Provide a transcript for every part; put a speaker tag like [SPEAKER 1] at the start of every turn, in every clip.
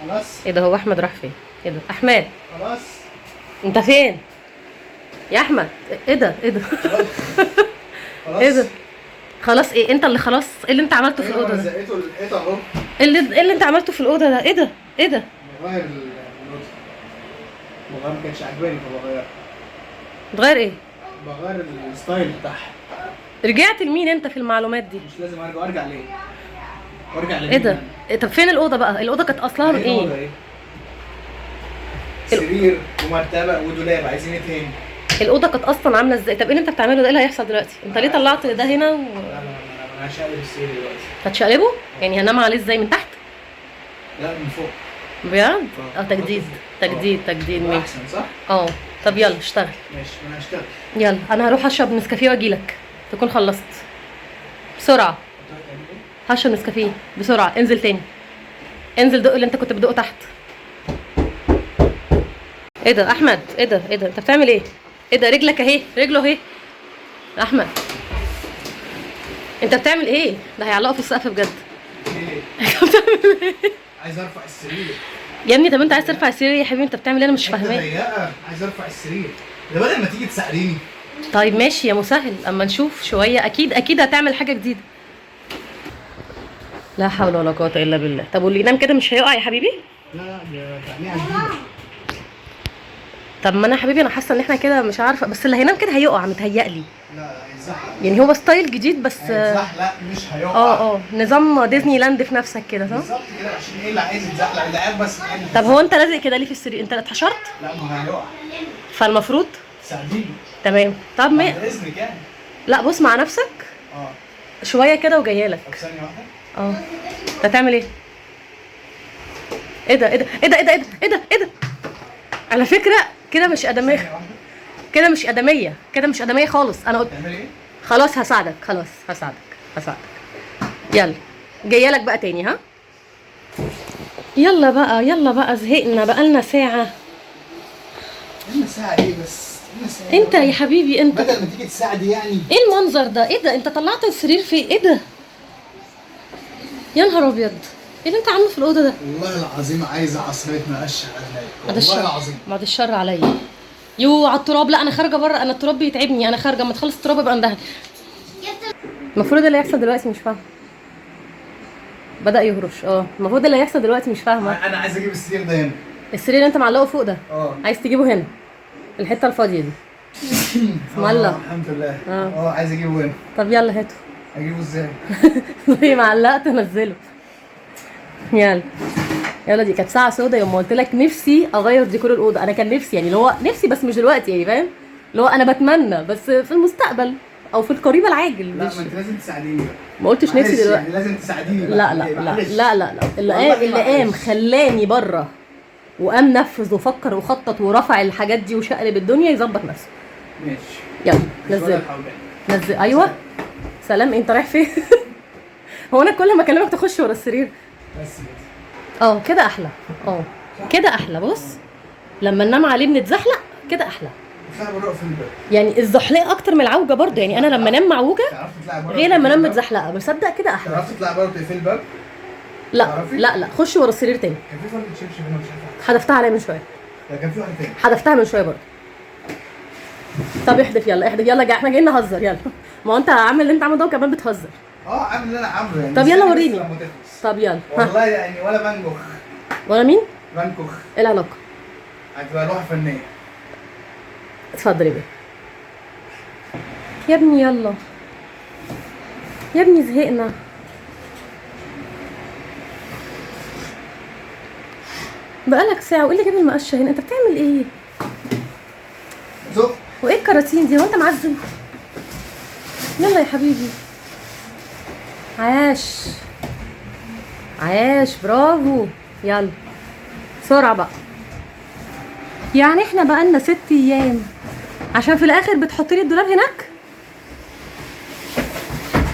[SPEAKER 1] خلاص.
[SPEAKER 2] ايه ده؟ هو احمد راح فين؟ ايه ده احمد؟
[SPEAKER 1] خلاص.
[SPEAKER 2] انت فين يا احمد؟ ايه ده؟ ايه ده؟
[SPEAKER 1] خلاص.
[SPEAKER 2] ايه ده؟ خلاص ايه؟ انت اللي خلاص؟ ايه اللي انت عملته في
[SPEAKER 1] ايوه
[SPEAKER 2] الاوضه
[SPEAKER 1] انا
[SPEAKER 2] ده؟
[SPEAKER 1] زقيته الحيطه اهو.
[SPEAKER 2] ايه اللي انت عملته في الاوضه ده؟ ايه ده؟ ايه ده؟
[SPEAKER 1] بغير النوت. ما كانتش عاجباني فبغيرها.
[SPEAKER 2] تغير ايه؟
[SPEAKER 1] بغير الستايل بتاعها.
[SPEAKER 2] رجعت لمين انت في المعلومات دي؟
[SPEAKER 1] مش لازم ارجع ليه؟ وارجع لمين
[SPEAKER 2] ايه ده؟
[SPEAKER 1] يعني؟
[SPEAKER 2] إيه؟ طب فين الاوضه بقى؟ الاوضه كانت اصلها من ايه؟
[SPEAKER 1] سرير ومرتبه ودولاب، عايزين ايه تاني؟
[SPEAKER 2] الاوضه كانت اصلا عامله ازاي؟ طب ايه اللي انت بتعمله ده؟ ايه اللي هيحصل دلوقتي؟ انت ليه طلعت ده هنا
[SPEAKER 1] لا انا هشقلب السرير دلوقتي.
[SPEAKER 2] هتشقلبه؟ يعني هنام عليه ازاي؟ من تحت؟
[SPEAKER 1] لا من فوق.
[SPEAKER 2] بجد؟ تجديد تجديد ماشي.
[SPEAKER 1] احسن صح؟
[SPEAKER 2] طب يلا اشتغل.
[SPEAKER 1] ماشي انا هشتغل.
[SPEAKER 2] يلا انا هروح اشرب نسكافيه واجيلك تكون خلصت بسرعه. هشرب نسكافيه بسرعه. انزل تاني، انزل دق اللي انت كنت بتدقه تحت. ايه ده احمد؟ ايه ده؟ ايه ده؟ انت بتعمل ايه؟ ايه ده؟ رجلك اهي، رجله اهي. احمد انت بتعمل ايه؟ ده هيعلقوا في السقف بجد.
[SPEAKER 1] ايه؟
[SPEAKER 2] انت بتعمل ايه
[SPEAKER 1] عايز ارفع السرير.
[SPEAKER 2] يا ابني؟ طب انت عايز ترفع السرير يا حبيبي؟ انت بتعمل ايه؟ انا مش
[SPEAKER 1] حتة
[SPEAKER 2] فاهماك.
[SPEAKER 1] ضيقه، عايز ارفع السرير. ده بدل ما تيجي تساعديني.
[SPEAKER 2] طيب ماشي يا مسهل، اما نشوف شويه اكيد هتعمل حاجه جديده. لا حول ولا قوه الا بالله. طب واللي ينام كده مش هيقع يا حبيبي؟
[SPEAKER 1] لا ده تعليقه جديده.
[SPEAKER 2] طب ما انا يا حبيبي انا حاسه ان احنا كده مش عارفه، بس اللي هينام كده هيقع متهيألي.
[SPEAKER 1] لا هيتزحلق.
[SPEAKER 2] يعني هو ستايل جديد بس.
[SPEAKER 1] هيتزحلق مش هيقع.
[SPEAKER 2] نظام ديزني لاند في نفسك كده صح؟
[SPEAKER 1] بالظبط كده. عشان ايه اللي عايز يتزحلق؟ ده قاعد بس قاعد.
[SPEAKER 2] طب هو انت لازق كده ليه في السرير؟ انت اتحشرت؟
[SPEAKER 1] لا ما هيقع.
[SPEAKER 2] فالمفروض
[SPEAKER 1] ساعديني.
[SPEAKER 2] تمام. طب ما
[SPEAKER 1] باذنك يعني.
[SPEAKER 2] لا بص مع نفسك شويه كده وجايه لك.
[SPEAKER 1] طب ثانيه واحده.
[SPEAKER 2] انت هتعمل ايه؟ ايه ده؟ ايه ده؟ ايه ده؟ ايه ده؟ ايه ده؟ ايه ده؟ على فكره كده مش ادميه، كده مش ادميه، كده مش ادميه خالص. انا قلت
[SPEAKER 1] تعمل ايه؟
[SPEAKER 2] خلاص هساعدك، خلاص هساعدك. يلا جايه لك بقى تاني. ها يلا بقى، يلا بقى، زهقنا بقالنا ساعه.
[SPEAKER 1] قلنا ساعه ايه بس؟ ساعة
[SPEAKER 2] انت يا حبيبي انت
[SPEAKER 1] بدل ما تيجي تساعدي يعني.
[SPEAKER 2] ايه المنظر ده؟ ايه ده؟ انت طلعت السرير في ايه ده؟ يا نهار ابيض، ايه اللي انت عامله في الاوضه ده؟
[SPEAKER 1] والله العظيم عايزه عصايه مقشه على والله العظيم.
[SPEAKER 2] بعد الشر عليا. يو على التراب. لا انا خارجه بره، انا التراب بيتعبني. انا خارجه، اما تخلص التراب يبقى اندهن. المفروض اللي هيحصل دلوقتي مش فاهمه. بدأ يهرش. المفروض اللي هيحصل دلوقتي مش فاهمه.
[SPEAKER 1] انا عايز اجيب السرير ده هنا.
[SPEAKER 2] السرير اللي انت معلقه فوق ده عايز تجيبه هنا الحته الفاضيه دي. اسم الله.
[SPEAKER 1] الحمد لله. عايز اجيبه هنا.
[SPEAKER 2] طب يلا هاته.
[SPEAKER 1] اجيبه ازاي؟
[SPEAKER 2] زي ما علقت نزله. يلا دي كانت ساعه سودا يوم ما قلت لك نفسي اغير ديكور الاوضه. انا كان نفسي يعني اللي هو نفسي بس مش دلوقتي يعني فاهم، اللي هو انا بتمنى بس في المستقبل او في القريب العاجل.
[SPEAKER 1] لا ما انت لازم تساعديني بقى.
[SPEAKER 2] ما قلتش نفسي دلوقتي
[SPEAKER 1] يعني لازم تساعديني بقى.
[SPEAKER 2] لا اللي قام خلاني بره وقام نفذ وفكر وخطط ورفع الحاجات دي وشقلب الدنيا يظبط نفسه.
[SPEAKER 1] ماشي
[SPEAKER 2] يلا نزل. ايوه سلام. انت رايح فين؟ هو انا كل ما اكلمك تخش ورا السرير
[SPEAKER 1] بس كده.
[SPEAKER 2] كده احلى. كده احلى. بص لما ننام عليه بنتزحلق كده احلى. يعني الزحلقه اكتر من العوجه برضه. يعني انا لما انام معوجه غير لما انام متزحلقه. بصدق كده احلى.
[SPEAKER 1] تعرفي تطلعي بره تقفلي الباب؟
[SPEAKER 2] لا خش ورا السرير تاني.
[SPEAKER 1] كان في فرد شبشب هنا مش عارف.
[SPEAKER 2] حذفتها عليا من شويه.
[SPEAKER 1] لا كان في واحد تاني.
[SPEAKER 2] حذفتها من شويه برضه. طب احذف يلا احذف يلا. احنا جايين نهزر. يلا ما هو انت عامل اللي انت عامله ده وكمان بتهزر.
[SPEAKER 1] عامل اللي انا عامله يعني.
[SPEAKER 2] طب يلا وريني. طب يلا.
[SPEAKER 1] والله يعني ولا بنجخ.
[SPEAKER 2] ولا مين؟
[SPEAKER 1] بنكخ.
[SPEAKER 2] ايه العلاقه؟
[SPEAKER 1] هتبقى لوحه فنيه.
[SPEAKER 2] اتفضل يا بيه. يا ابني يلا يا ابني زهقنا. بقالك ساعه وايه اللي جاب المقشه هنا؟ انت بتعمل ايه؟
[SPEAKER 1] زق.
[SPEAKER 2] وايه الكراتين دي؟ هو انت معزم؟ يلا يا حبيبي. عاش برافو. يلا بسرعه بقى. يعني احنا بقالنا 6 ايام عشان في الاخر بتحط لي الدولاب هناك؟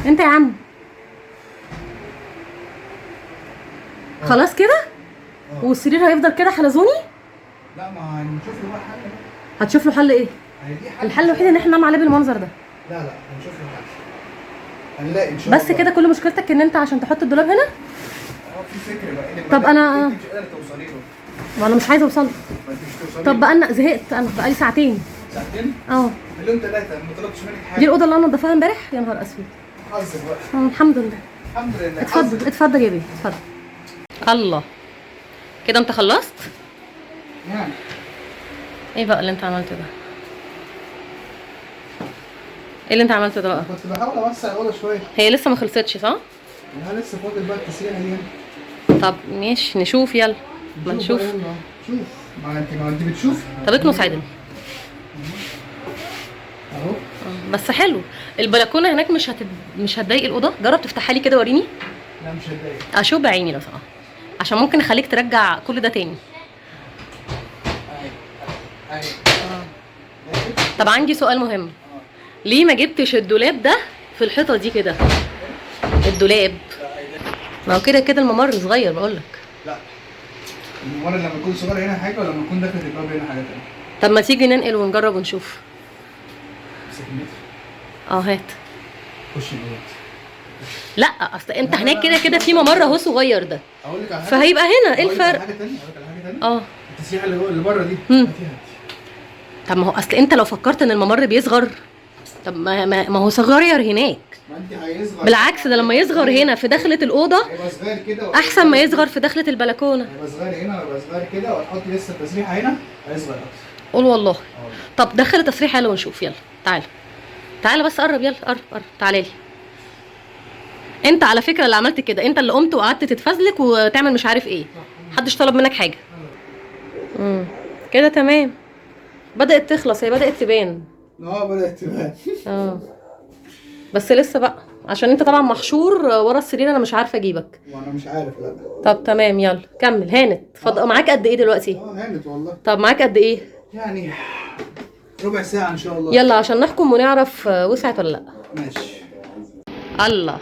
[SPEAKER 2] انت يا عم خلاص كده والسرير هيفضل كده حلزوني؟
[SPEAKER 1] لا ما هنشوف له بقى حل.
[SPEAKER 2] هتشوف له حل ايه؟ الحل الوحيد ان احنا ننام عليه بالمنظر ده.
[SPEAKER 1] لا هنشوف له حل. هنلاقي ان شاء الله.
[SPEAKER 2] بس كده كل مشكلتك ان انت عشان تحط الدولاب هنا؟
[SPEAKER 1] في فكره بقى.
[SPEAKER 2] طب انا
[SPEAKER 1] مش قادره توصلي
[SPEAKER 2] ما انا مش عايزه اوصل.
[SPEAKER 1] ما انت مش توصلي.
[SPEAKER 2] طب بقى انا زهقت، انا بقالي ساعتين.
[SPEAKER 1] ساعتين؟
[SPEAKER 2] اه
[SPEAKER 1] اليوم 3 ما طلبتش منك حاجه.
[SPEAKER 2] دي الاوضه اللي انا نضفتها امبارح، يا نهار اسود.
[SPEAKER 1] حظك بقى.
[SPEAKER 2] الحمد لله.
[SPEAKER 1] الحمد لله.
[SPEAKER 2] اتفضل اتفضل يا بيه اتفضل. الله كده انت خلصت؟
[SPEAKER 1] يعني
[SPEAKER 2] ايه بقى اللي انت عملته ده؟ ايه اللي انت عملته ده بقى؟
[SPEAKER 1] كنت بحاول اوسع الاوضه شويه.
[SPEAKER 2] هي لسه ما خلصتش صح؟
[SPEAKER 1] انا لسه فاضل بقى التسريحه دي هنا.
[SPEAKER 2] طب ماشي نشوف يلا. ما نشوف.
[SPEAKER 1] بقى، يلا. شوف. ما انت بتشوف.
[SPEAKER 2] طب اكنس عادل.
[SPEAKER 1] اهو.
[SPEAKER 2] بس حلو. البلكونه هناك مش هتضايق الاوضه؟ جرب تفتحها لي كده وريني.
[SPEAKER 1] لا مش هتضايق.
[SPEAKER 2] اشوف بعيني لو سمحت، عشان ممكن اخليك ترجع كل ده تاني.
[SPEAKER 1] اهي.
[SPEAKER 2] طب عندي سؤال مهم. ليه ما جبتش الدولاب ده في الحيطه دي كده؟ الدولاب ما هو كده كده الممر صغير بقول لك.
[SPEAKER 1] لا الممر لما يكون صغير هنا حاجه ولما يكون داخل الباب هنا حاجه تانيه.
[SPEAKER 2] طب ما تيجي ننقل ونجرب ونشوف.
[SPEAKER 1] امسك المتر.
[SPEAKER 2] هات.
[SPEAKER 1] خش البيت.
[SPEAKER 2] لا اصل انت هناك كده كده في ممر اهو صغير ده،
[SPEAKER 1] اقول لك على حاجه.
[SPEAKER 2] فهيبقى هنا ايه
[SPEAKER 1] أقول لك على
[SPEAKER 2] الفرق؟
[SPEAKER 1] حاجه ثانيه. اقول لك على حاجه ثانيه.
[SPEAKER 2] اه
[SPEAKER 1] التسريحه اللي بره دي.
[SPEAKER 2] مم.
[SPEAKER 1] هاتيها.
[SPEAKER 2] طب ما هو اصل انت لو فكرت ان الممر بيصغر، طب ما هو صغير هناك.
[SPEAKER 1] ما انت هيصغر.
[SPEAKER 2] بالعكس ده لما يصغر هنا في دخلة الأوضة
[SPEAKER 1] هيبقى صغير كده
[SPEAKER 2] أحسن ما يصغر في دخلة البلكونة.
[SPEAKER 1] هيبقى صغير هنا ويبقى صغير كده وتحط لسه التسريحه هنا هيصغر اكتر.
[SPEAKER 2] قول والله.
[SPEAKER 1] اه
[SPEAKER 2] طب دخل التصريح يلا ونشوف. يلا تعالى تعالى بس قرب، يلا قرب قرب تعالى لي. انت على فكرة اللي عملت كده، انت اللي قمت وقعدت تتفزلك وتعمل مش عارف ايه. محدش طلب منك حاجة. كده تمام. بدأت تخلص، هي بدأت تبان.
[SPEAKER 1] بدأت تبان.
[SPEAKER 2] بس لسه بقى عشان انت طبعا محشور ورا السرير، انا مش عارفه اجيبك.
[SPEAKER 1] وانا مش عارف. لا
[SPEAKER 2] طب تمام يلا كمل. هانت فضل معاك قد ايه دلوقتي؟
[SPEAKER 1] هانت والله.
[SPEAKER 2] طب معاك قد ايه؟
[SPEAKER 1] يعني ربع ساعه ان شاء الله.
[SPEAKER 2] يلا عشان نحكم ونعرف وسعت ولا لا.
[SPEAKER 1] ماشي.
[SPEAKER 2] الله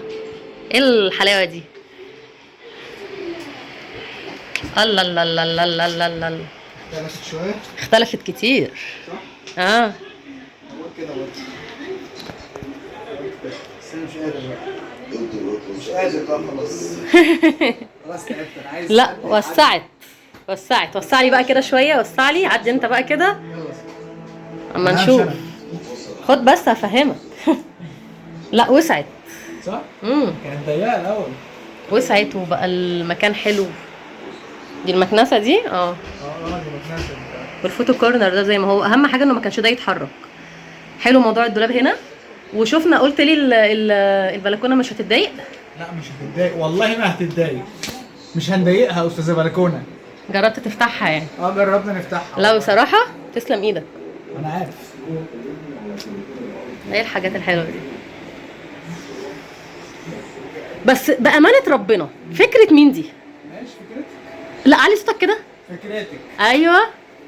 [SPEAKER 2] ايه الحلاوه دي؟ الله الله الله الله الله الله الله.
[SPEAKER 1] اختلفت شويه.
[SPEAKER 2] اختلفت كتير.
[SPEAKER 1] صح؟
[SPEAKER 2] اه
[SPEAKER 1] اقول كده برضه. بس انا مش قادر بقى. مش قادر بقى خلاص. خلاص تعبت. انا عايز.
[SPEAKER 2] لا وسعت وسع لي بقى كده شويه، وسع لي. عدي انت بقى كده اما نشوف. خد بس هفهمك. لا وسعت.
[SPEAKER 1] صح؟ كانت ضيقه الاول.
[SPEAKER 2] وسعت وبقى المكان حلو. دي المكنسه دي
[SPEAKER 1] دي مكنسه.
[SPEAKER 2] والفوتو كورنر ده زي ما هو. اهم حاجه انه ما كانش ده يتحرك. حلو موضوع الدولاب هنا. وشفنا قلت لي البلكونه مش هتتضايق.
[SPEAKER 1] لا مش هتتضايق والله ما هتتضايق. مش هنضايقها يا استاذه بلكونه.
[SPEAKER 2] جربت تفتحها يعني؟
[SPEAKER 1] جربنا نفتحها.
[SPEAKER 2] لا بصراحه تسلم ايدك.
[SPEAKER 1] انا عارف.
[SPEAKER 2] ايه الحاجات الحلوه دي؟ بس بامانه ربنا فكره مين دي؟
[SPEAKER 1] ماشي فكرتك.
[SPEAKER 2] لا علي صوتك كده.
[SPEAKER 1] فكرتك.
[SPEAKER 2] ايوه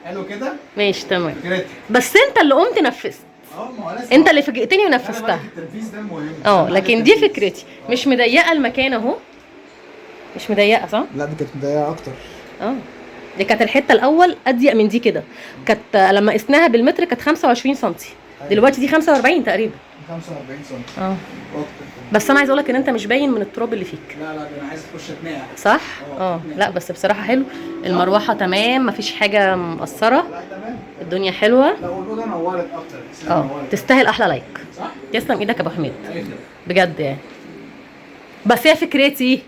[SPEAKER 1] حلو كده.
[SPEAKER 2] ماشي تمام.
[SPEAKER 1] فكرتك.
[SPEAKER 2] بس انت اللي قمت نفذت.
[SPEAKER 1] ما هو لازم.
[SPEAKER 2] انت اللي فاجئتني ونفذتها.
[SPEAKER 1] التنفيذ ده مهم.
[SPEAKER 2] لكن دي فكرتي. مش مضيقه المكان اهو. مش مضيقه صح؟
[SPEAKER 1] لا دي كانت مضيقه اكتر.
[SPEAKER 2] دي كانت الحته الاول اضيق من دي كده. كانت لما قسناها بالمتر كانت 25 سم. دلوقتي دي 45 تقريبا.
[SPEAKER 1] 45 سم.
[SPEAKER 2] بس انا عايز اقول لك ان انت مش باين من التراب اللي فيك.
[SPEAKER 1] لا ده انا عايز اخش اتنقع.
[SPEAKER 2] صح؟ لا بس بصراحه حلو. المروحه تمام، مفيش حاجه مقصره.
[SPEAKER 1] لا تمام.
[SPEAKER 2] الدنيا حلوه.
[SPEAKER 1] لا والاوضه نورت اكتر.
[SPEAKER 2] تستاهل احلى لايك.
[SPEAKER 1] صح؟
[SPEAKER 2] تسلم ايدك يا ابو حميد. بجد يعني. بس هي فكرتي.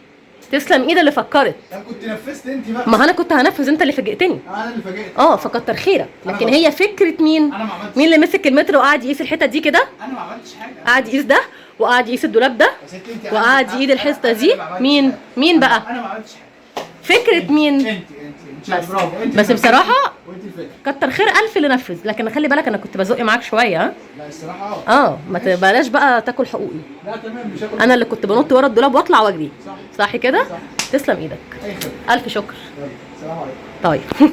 [SPEAKER 2] تسلم ايد اللي فكرت.
[SPEAKER 1] لا كنت نفذت انت بقى.
[SPEAKER 2] ما انا كنت هنفذ، انت اللي فاجئتني.
[SPEAKER 1] انا اللي فاجئت.
[SPEAKER 2] فكتر خيرك. لكن هي فكره مين؟
[SPEAKER 1] انا ما عملتش.
[SPEAKER 2] مين اللي مسك المتر وقعد يقيس الحته دي كده؟
[SPEAKER 1] انا ما عملتش حاجه.
[SPEAKER 2] قعد يقيس ده وقعد يقيس الدولاب ده وقعد يقيد الحته دي. مين بقى؟
[SPEAKER 1] انا ما عملتش حاجه.
[SPEAKER 2] فكره مين؟
[SPEAKER 1] انت برافو. انت
[SPEAKER 2] بس بصراحه
[SPEAKER 1] وانت الفكره.
[SPEAKER 2] كتر خير الف اللي نفذ. لكن خلي بالك انا كنت بزق معاك شويه.
[SPEAKER 1] لا الصراحه
[SPEAKER 2] ما تبلاش بقى تاكل حقوقي.
[SPEAKER 1] لا تمام مش هاكل.
[SPEAKER 2] انا اللي كنت بنط ورا الدولاب واطلع واجري. صح كده؟
[SPEAKER 1] صح.
[SPEAKER 2] تسلم ايدك.
[SPEAKER 1] اي خدمه.
[SPEAKER 2] الف شكر.
[SPEAKER 1] السلام عليكم.
[SPEAKER 2] طيب